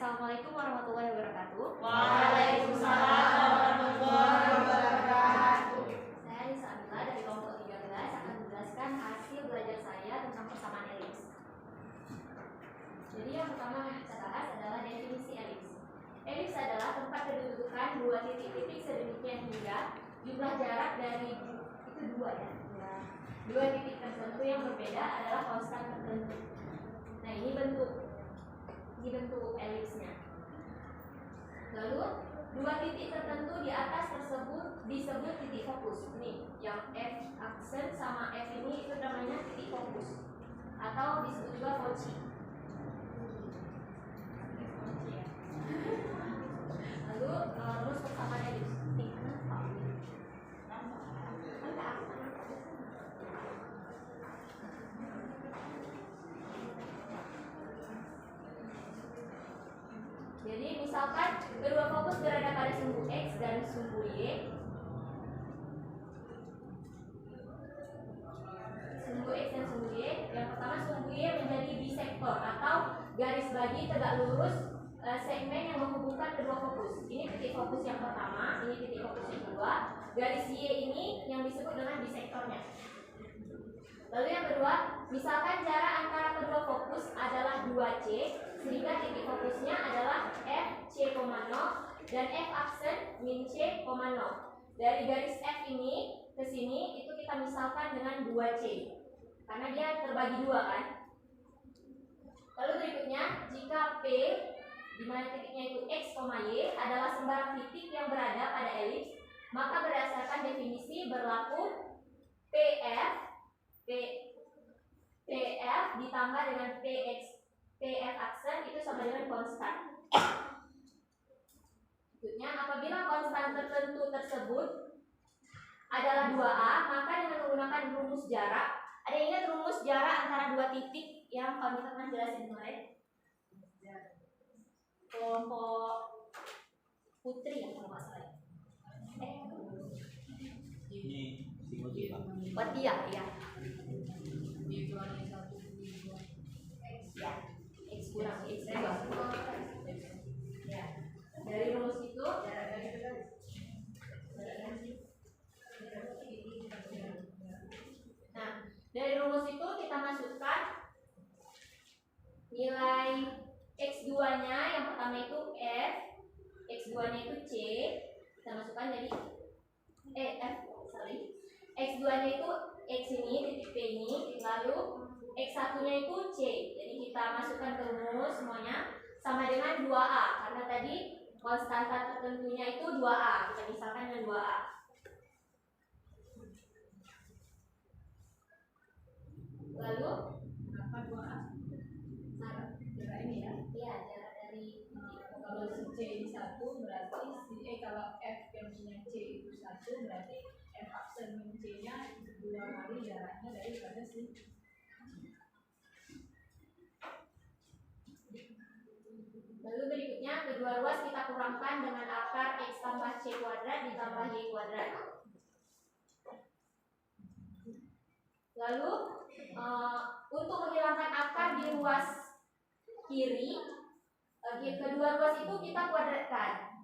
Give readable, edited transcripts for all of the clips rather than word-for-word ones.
Assalamualaikum warahmatullahi wabarakatuh. Waalaikumsalam warahmatullahi wabarakatuh. Saya Nisa Amila dari kelompok 13 akan menjelaskan hasil belajar saya tentang persamaan elips. Jadi yang pertama yang kita bahas adalah definisi elips. Elips adalah tempat kedudukan dua titik-titik sedemikian hingga jumlah jarak dari itu dua titik tertentu yang berbeda adalah konstan tertentu. Nah, ini bentuk elipsnya. Lalu dua titik tertentu di atas tersebut disebut titik fokus. Nih, yang F aksen sama F ini itu namanya titik fokus atau disebut juga foci. Lalu rumus persamaan elips. Jadi misalkan kedua fokus berada pada sumbu X dan sumbu Y. Sumbu X dan sumbu Y. Yang pertama sumbu Y menjadi bisektor atau garis bagi tegak lurus segmen yang menghubungkan kedua fokus. Ini titik fokus yang pertama, ini titik fokus yang kedua. Garis Y ini yang disebut dengan bisektornya. Lalu yang kedua, misalkan jarak antara kedua fokus adalah 2C, sehingga titik fokusnya adalah FC, dan F aksen min C, 0. Dari garis F ini ke sini itu kita misalkan dengan 2C, karena dia terbagi dua kan. Lalu berikutnya, jika P di mana titiknya itu X, Y adalah sembarang titik yang berada pada elips, maka berdasarkan definisi berlaku PF ditambah dengan PF aksen itu sama dengan konstan. Berikutnya, apabila konstan tertentu tersebut adalah 2A, maka dengan menggunakan rumus jarak. Ada yang ingat rumus jarak antara dua titik yang kalau kita pernah jelasin kemarin? Kelompok putri ya kalau nggak salah. Ini si Watia ya. Ya, X kurang X ya. Dari rumus itu nah, dari rumus itu kita masukkan nilai X2 nya yang pertama itu F, X2 nya itu C, kita masukkan jadi X2 nya itu X ini, titik P ini, lalu X1 nya itu C. Jadi kita masukkan ke rumus semuanya sama dengan 2A, karena tadi konstanta tertentunya itu 2A, kita misalkan dengan 2A. Lalu apa 2A? Jarak ini ya? Iya, jarak dari Kalau si C ini 1 berarti kalau F yang punya C itu 1 berarti F aksen min C nya 2 kali jaraknya daripada si. Lalu berikutnya kedua ruas kita kurangkan dengan akar X tambah C kuadrat ditambah Y kuadrat. Lalu untuk menghilangkan akar di ruas kiri, kedua ruas itu kita kuadratkan.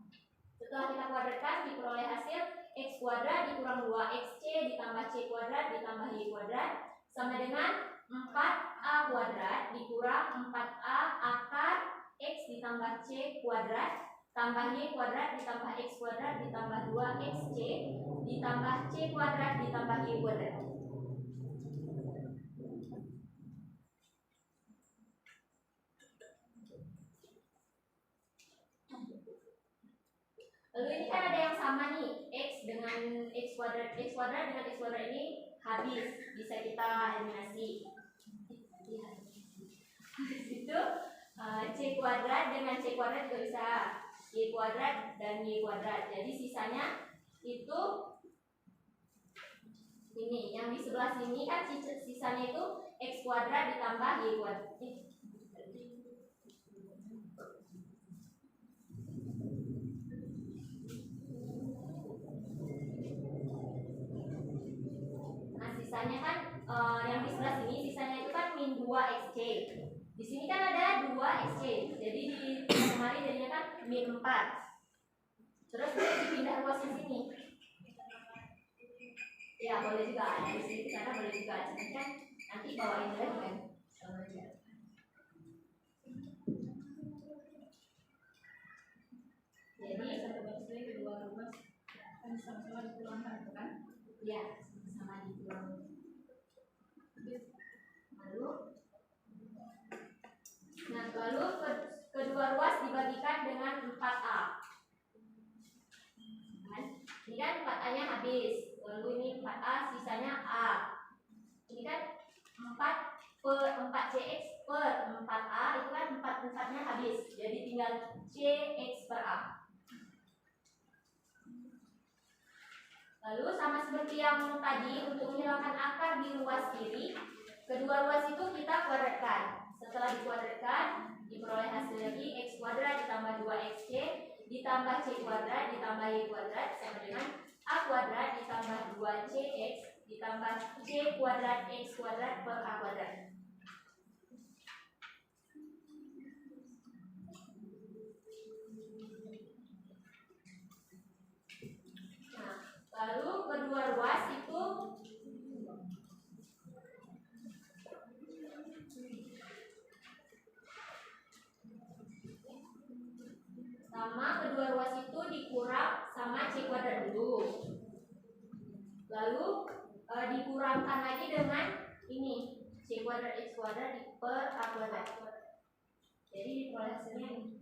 Setelah kita kuadratkan diperoleh hasil X kuadrat dikurang 2XC ditambah C kuadrat ditambah Y kuadrat sama dengan 4A kuadrat dikurang 4A akar X ditambah C kuadrat tambah Y kuadrat ditambah X kuadrat ditambah 2XC ditambah C kuadrat ditambah Y kuadrat. Lalu ini kan ada yang sama nih, X dengan X kuadrat dengan X kuadrat ini habis, bisa kita eliminasi. Itu C kuadrat dengan C kuadrat juga bisa, Y kuadrat dan Y kuadrat. Jadi sisanya itu ini, yang di sebelah sini kan sisanya itu X kuadrat ditambah Y kuadrat. Nah sisanya kan yang di sebelah sini sisanya itu kan min 2XC. Di sini kan ada 2 XC. Jadi di kemarin jadinya kan min 4. Terus dipindah ruas di sini. Ya boleh juga dari sini ke sana boleh juga. Cuman kan nanti bawain lagi kan. Sama aja. Jadi satu baris kedua ruas kan sama-sama dipulangkan itu kan? ya sama dikurang. Lalu kedua ruas dibagikan dengan 4A. Ini kan 4A-nya habis. Lalu ini 4A, sisanya A. Ini kan 4/4CX per 4A, itu kan 4/4-nya habis. Jadi tinggal CX per A. Lalu sama seperti yang tadi, untuk menghilangkan akar di ruas kiri, kedua ruas itu kita kuadratkan. Setelah dikuadratkan, diperoleh hasil lagi X kuadrat ditambah 2XC ditambah C kuadrat ditambah Y kuadrat sama dengan A kuadrat ditambah 2CX ditambah C kuadrat X kuadrat per A kuadrat. Nah, lalu kedua ruas itu sama kedua ruas itu dikurang sama C kuadrat dulu. Lalu dikurangkan lagi dengan ini C kuadrat X kuadrat per A kuadrat. Jadi diperoleh hasilnya ini.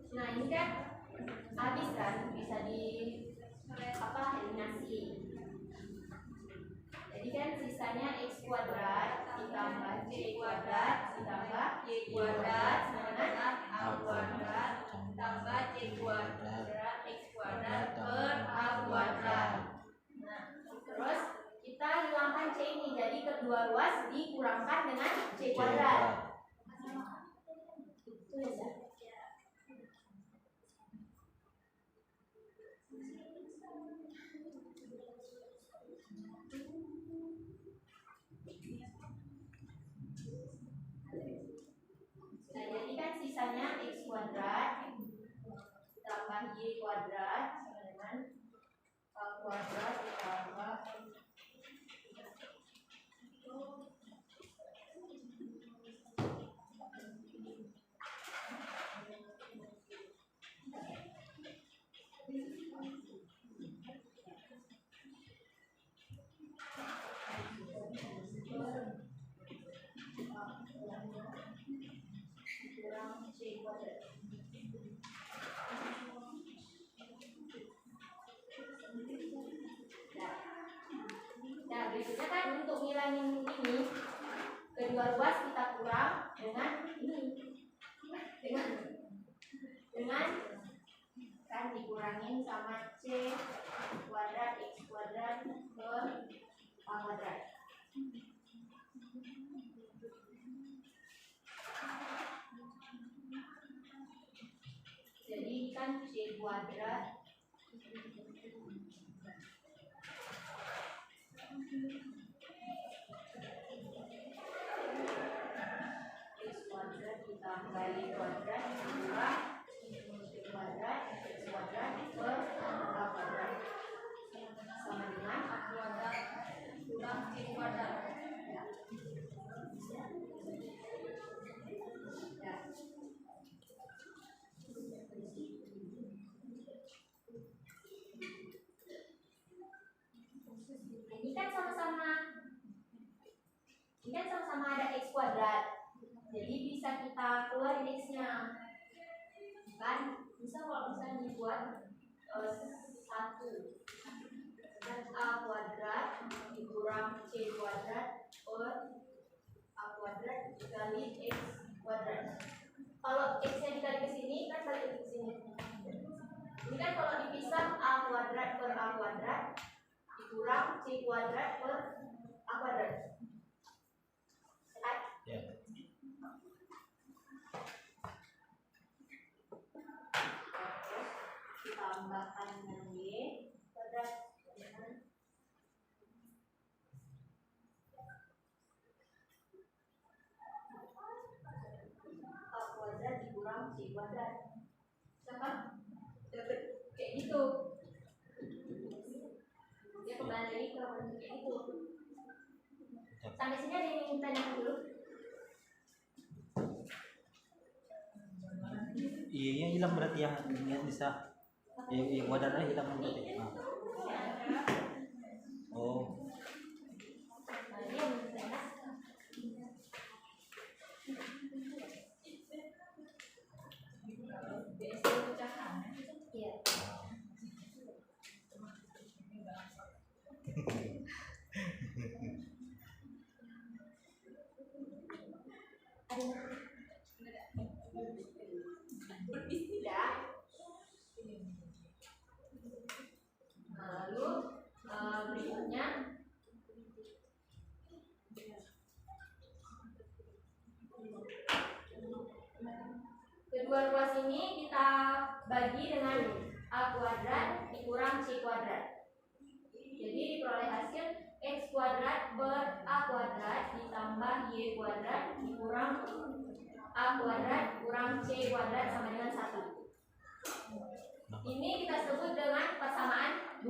Nah ini kan habis kan, bisa di eliminasi. Jadi kan sisanya X kuadrat ditambah C kuadrat ditambah Y kuadrat sama dengan A kuadrat ditambah C kuadrat X kuadrat per A kuadrat. Nah terus kita hilangkan C ini, jadi kedua ruas dikurangkan dengan C kuadrat. Itu ya. Nah, jadi kan sisanya X kuadrat ditambah Y kuadrat sama dengan A kuadrat ditambah kurang C kuadrat. Nah, berikutnya kan untuk ngilangin ini, kedua ruas kita kurang dengan ini, dengan kan dikurangin sama C kuadrat X kuadrat per A kuadrat. Jadi kan C kuadrat X kuadrat ditambah Y kuadrat ditambah C kuadrat X kuadrat per A kuadrat sama dengan A kuadrat kurang C kuadrat. Ya. x kuadrat. Jadi bisa kita keluarin x-nya. Kan bisa kalau misalnya dibuat 1 dan a kuadrat dikurang c kuadrat per a kuadrat dikali x kuadrat. Kalau x-nya dikali ke sini kan balik ke sini. Ini kan kalau dipisah a kuadrat per a kuadrat dikurang c kuadrat per a kuadrat. Ya. Ditambahkan dengan y kuadrat dengan a kuadrat dikurang c kuadrat. Siapa? Dapat kayak gitu. Dia kembali lagi ke bentuk kayak gitu. Sampai sini ada yang ingin tanyakan dulu? Iya, yang hilang berarti yang bisa. Kuadratnya hilang berarti. Nah. Oh. Nah, ini yang saya BSD pecahan. iya. Tidak. Lalu berikutnya kedua ruas ini kita bagi dengan a kuadrat dikurang c kuadrat. Jadi diperoleh hasil x kuadrat per a kuadrat ditambah y kuadrat dikurang a kuadrat kurang c kuadrat sama dengan 1. Ini kita sebut dengan persamaan 2.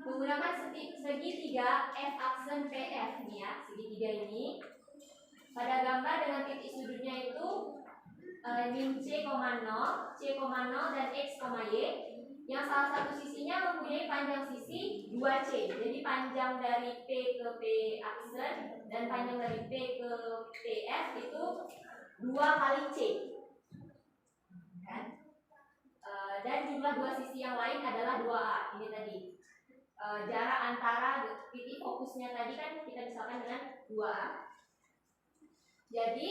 Menggunakan segitiga f aksen PF nih ya, segitiga ini. Pada gambar dengan titik sudutnya itu min c, 0, c, 0 dan x, y. Yang salah satu sisinya mempunyai panjang sisi 2c. Jadi panjang dari P ke P aksen dan panjang dari P ke PF itu 2 kali c. Kan? Dan jumlah dua sisi yang lain adalah 2a. Ini tadi. Jarak antara titik fokusnya tadi kan kita misalkan dengan 2a. Jadi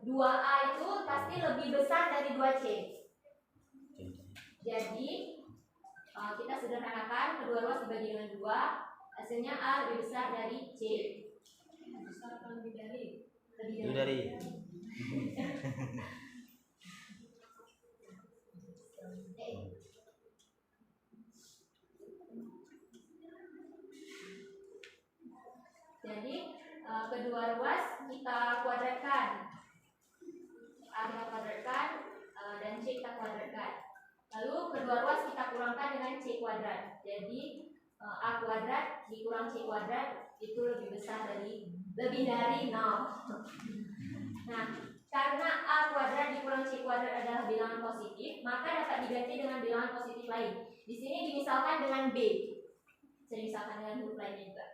2a itu pasti lebih besar dari 2c. Jadi kita sederhanakan kedua ruas dibagi dengan 2, hasilnya a lebih besar dari c. Besar atau lebih dari? Lebih dari. Jadi kedua ruas kita kuadratkan, a kita kuadratkan dan c kita kuadratkan. Lalu kedua ruas kita kurangkan dengan c kuadrat. Jadi a kuadrat dikurang c kuadrat itu lebih besar dari lebih dari 0. Nah, karena a kuadrat dikurang c kuadrat adalah bilangan positif, maka dapat diganti dengan bilangan positif lain. Di sini dimisalkan dengan b. Saya misalkan dengan huruf lainnya juga.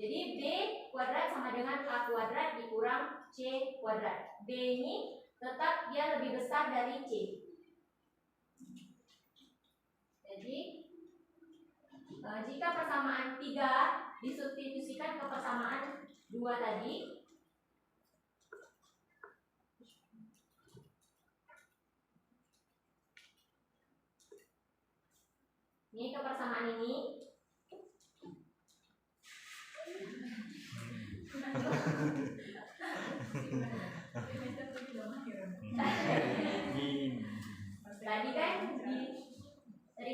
Jadi b kuadrat sama dengan a kuadrat dikurang c kuadrat. B ini tetap dia lebih besar dari c. Jadi jika persamaan 3 disubstitusikan ke persamaan 2 tadi, ini ke persamaan ini tadi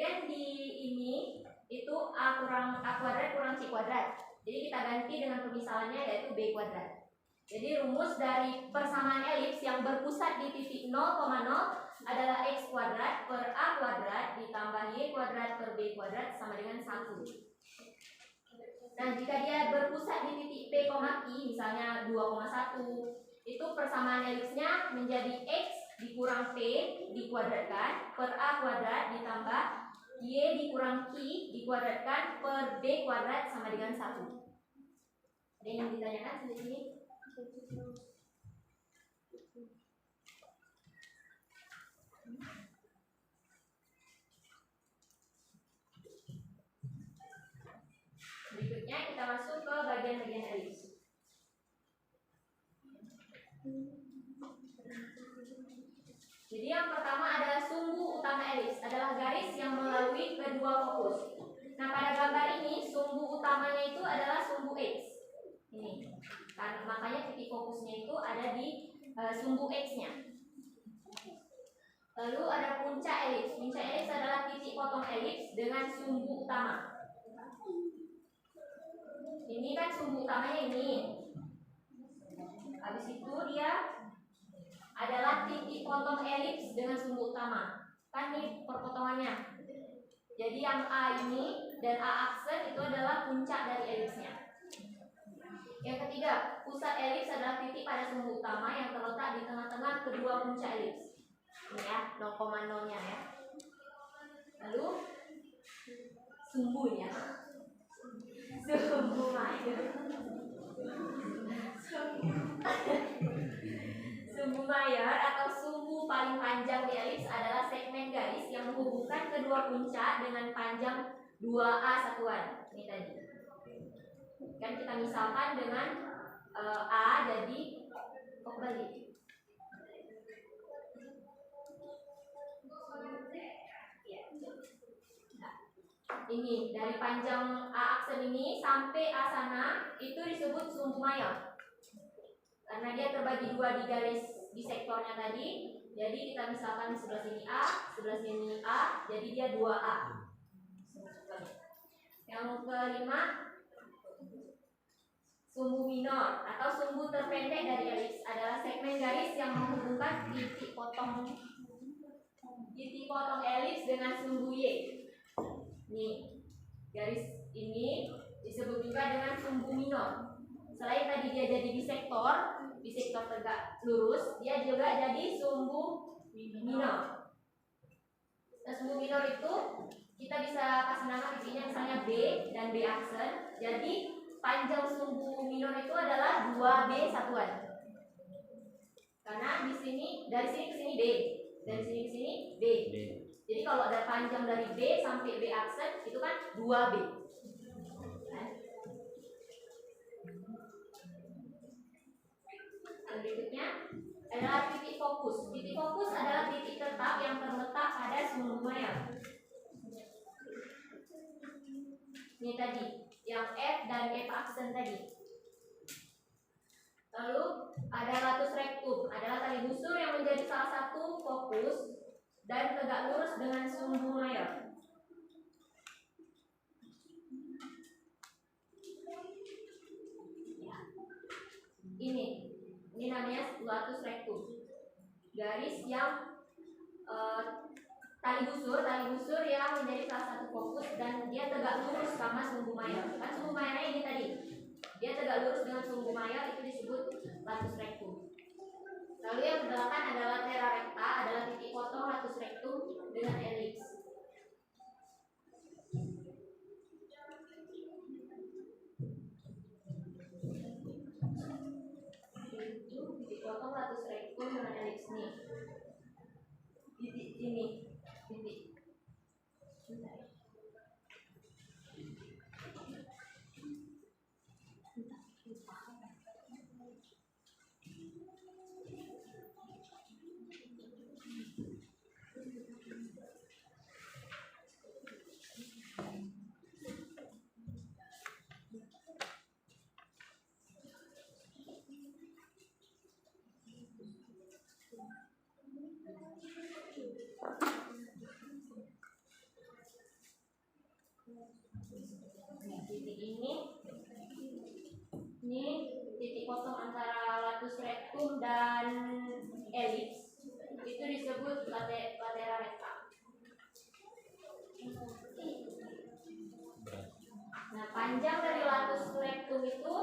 kan di ini itu a kuadrat kurang c kuadrat. Jadi kita ganti dengan pemisalannya yaitu b kuadrat. Jadi rumus dari persamaan elips yang berpusat di titik 0,0 adalah x kuadrat per a kuadrat ditambah y kuadrat per b kuadrat sama dengan 1. Nah, jika dia berpusat di titik P, I, misalnya 2,1, itu persamaan elipsnya menjadi x dikurang P dikuadratkan per A kuadrat ditambah Y dikurang Q dikuadratkan per B kuadrat sama dengan 1. Ada yang ditanyakan di sini? Berikutnya kita masuk ke bagian-bagian elips. Jadi yang pertama adalah sumbu utama elips, adalah garis yang melalui kedua fokus. Nah, pada gambar ini sumbu utamanya itu adalah sumbu X. Ini. Kan makanya titik fokusnya itu ada di sumbu X-nya. Lalu ada puncak elips. Puncak elips adalah titik potong elips dengan sumbu utama. Ini kan sumbu utamanya ini. Habis itu dia adalah titik potong elips dengan sumbu utama. Kan ini perpotongannya. Jadi yang A ini dan A aksen itu adalah puncak dari elipsnya. Yang ketiga, pusat elips adalah titik pada sumbu utama yang terletak di tengah-tengah kedua puncak elips. Ini ya, 0,0-nya ya. Lalu sumbunya. Sumbu mayor. Sumbu mayor atau sumbu paling panjang di elips adalah segmen garis yang menghubungkan kedua puncak dengan panjang 2A satuan. Ini tadi. Kan kita misalkan dengan A jadi kembali. Ini dari panjang A aksen ini sampai A sana itu disebut sumbu mayor. Karena dia terbagi dua di garis di sektornya tadi. Jadi kita misalkan di sebelah sini A, sebelah sini A, jadi dia 2A. Yang kelima, sumbu minor atau sumbu terpendek dari elips adalah segmen garis yang menghubungkan titik potong elips dengan sumbu Y. Nih, garis ini disebut juga dengan sumbu minor. Selain tadi dia jadi bisektor tegak lurus, dia juga jadi sumbu minor. Nah, sumbu minor itu kita bisa kasih nama titiknya misalnya B dan B aksen. Jadi panjang sumbu minor itu adalah 2B satuan. Karena di sini dari sini ke sini B, dari sini ke sini B. Jadi kalau ada panjang dari B sampai B aksen itu kan 2B. Berikutnya adalah titik fokus. Titik fokus adalah titik tetap yang terletak pada sumbu mayor. Ini tadi, yang F dan F aksen tadi. Lalu ada latus rectum, adalah tali busur yang menjadi salah satu fokus dan tegak lurus dengan sumbu mayor. Ini namanya latus rectum. Garis yang tali busur yang menjadi salah satu fokus dan dia tegak lurus sama sumbu mayor. Kan sumbu mayornya ini tadi. Dia tegak lurus dengan sumbu mayor, itu disebut latus rectum. Lalu yang belakang adalah latera recta, adalah titik potong latus rectum dengan elips. Titik potong latus rectum dengan elips nih. Titik ini, titik. Ini titik potong antara latus rectum dan elips, itu disebut latera recta. Nah, panjang dari latus rectum itu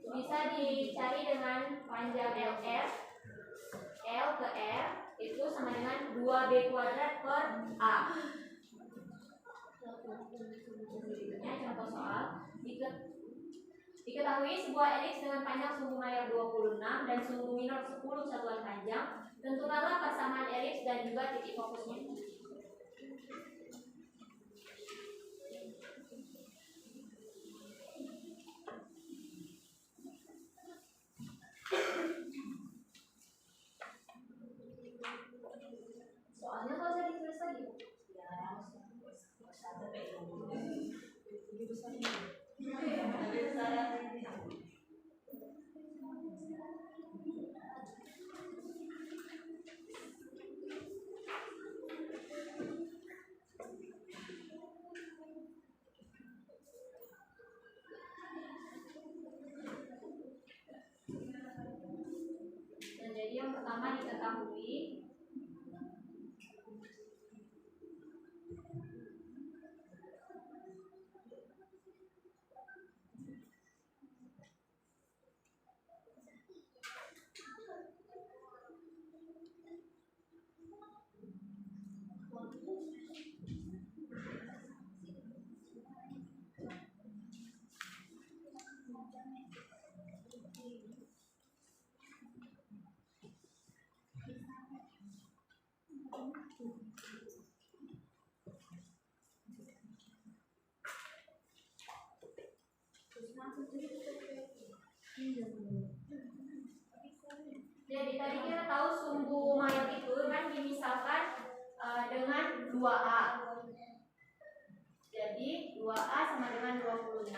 bisa dicari dengan panjang LR, L 2B kuadrat per A. Berikutnya contoh soal. Diketahui sebuah elips dengan panjang sumbu mayor 26 dan sumbu minor 10 satuan panjang. Tentukanlah persamaan elips dan juga titik fokusnya. Soalnya kalau saya ditulis lagi, ya jadi yang pertama diketahui jadi tadi kita tahu sumbu mayor itu kan dimisalkan dengan 2A. Jadi 2A sama dengan 26.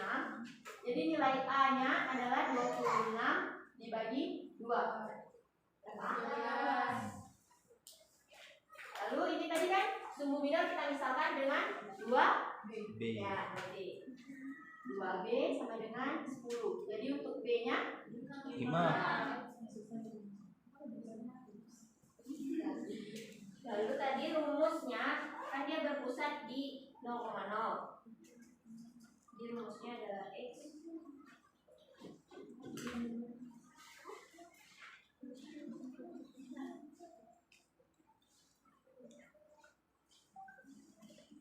Jadi nilai A-nya adalah 26 dibagi 2. Lalu ini tadi kan sumbu minor kita misalkan dengan 2B. Ya, berarti 2B sama dengan 10. Jadi untuk B-nya 5. Lalu tadi rumusnya kan dia berpusat di 0,0. Jadi rumusnya adalah X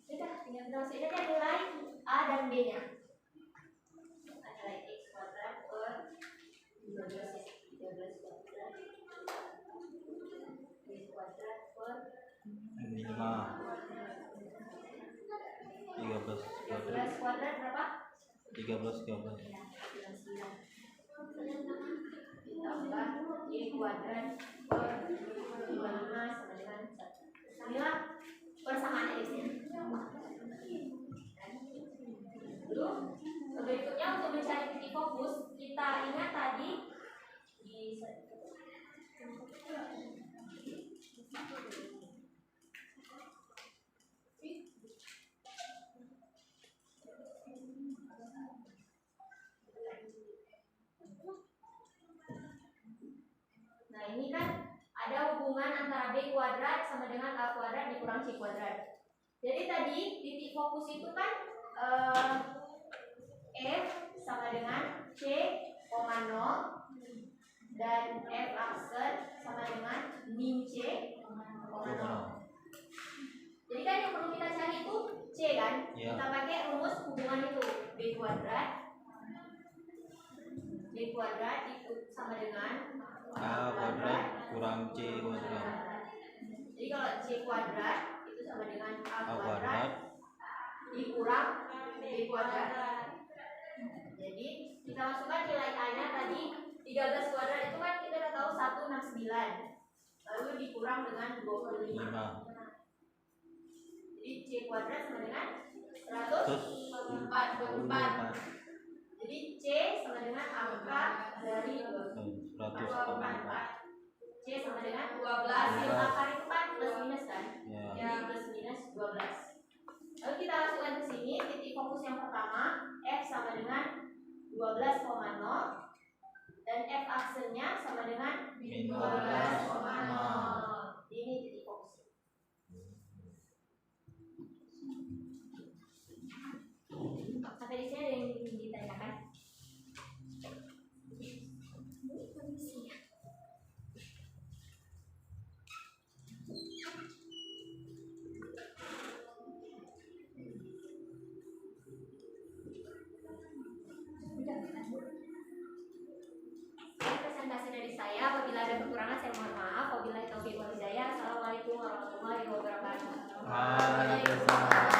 sudah tinggal terus ini kan nilai A dan B nya. Nilai X kuadrat per 13 ya, 13 kuadrat B kuadrat per 5 13 kuadrat berapa? 13 Ya, 99 ditambah Y kuadrat per 25 sama dengan 1. Inilah persamaan elips-nya. Lalu berikutnya untuk mencari titik fokus, kita ingat tadi di nah ini kan ada hubungan antara B kuadrat sama dengan A kuadrat dikurang C kuadrat. Jadi tadi titik fokus itu kan F sama dengan C, 0 dan F aksen sama dengan min C, 0. Jadi kan yang perlu kita cari itu C kan? Ya. Kita pakai rumus hubungan itu B kuadrat itu sama dengan A kuadrat kurang C kuadrat. Jadi kalau C kuadrat itu sama dengan A A kuadrat kuadrat dikurang B kuadrat. Jadi kita masukkan nilai A-nya tadi 13 kuadrat itu kan kita udah tahu 169. Lalu dikurang dengan 25. 5. Jadi C kuadrat sama dengan 144. Jadi C sama dengan angka dari 144. C sama dengan 12. Yang akar itu kan plus minus kan? Ya. Jadi plus minus 12. Lalu kita masukkan ke sini titik fokus yang pertama F sama dengan 12,0 dan F aksennya sama dengan Min 12,0. 12,0. Ini titik fokus. Sampai di sini ada yang ingin ditanyakan? kekurangan saya mohon maaf. Wabillahi taufiq wal hidayah. Assalamualaikum warahmatullahi wabarakatuh. Waalaikumsalam.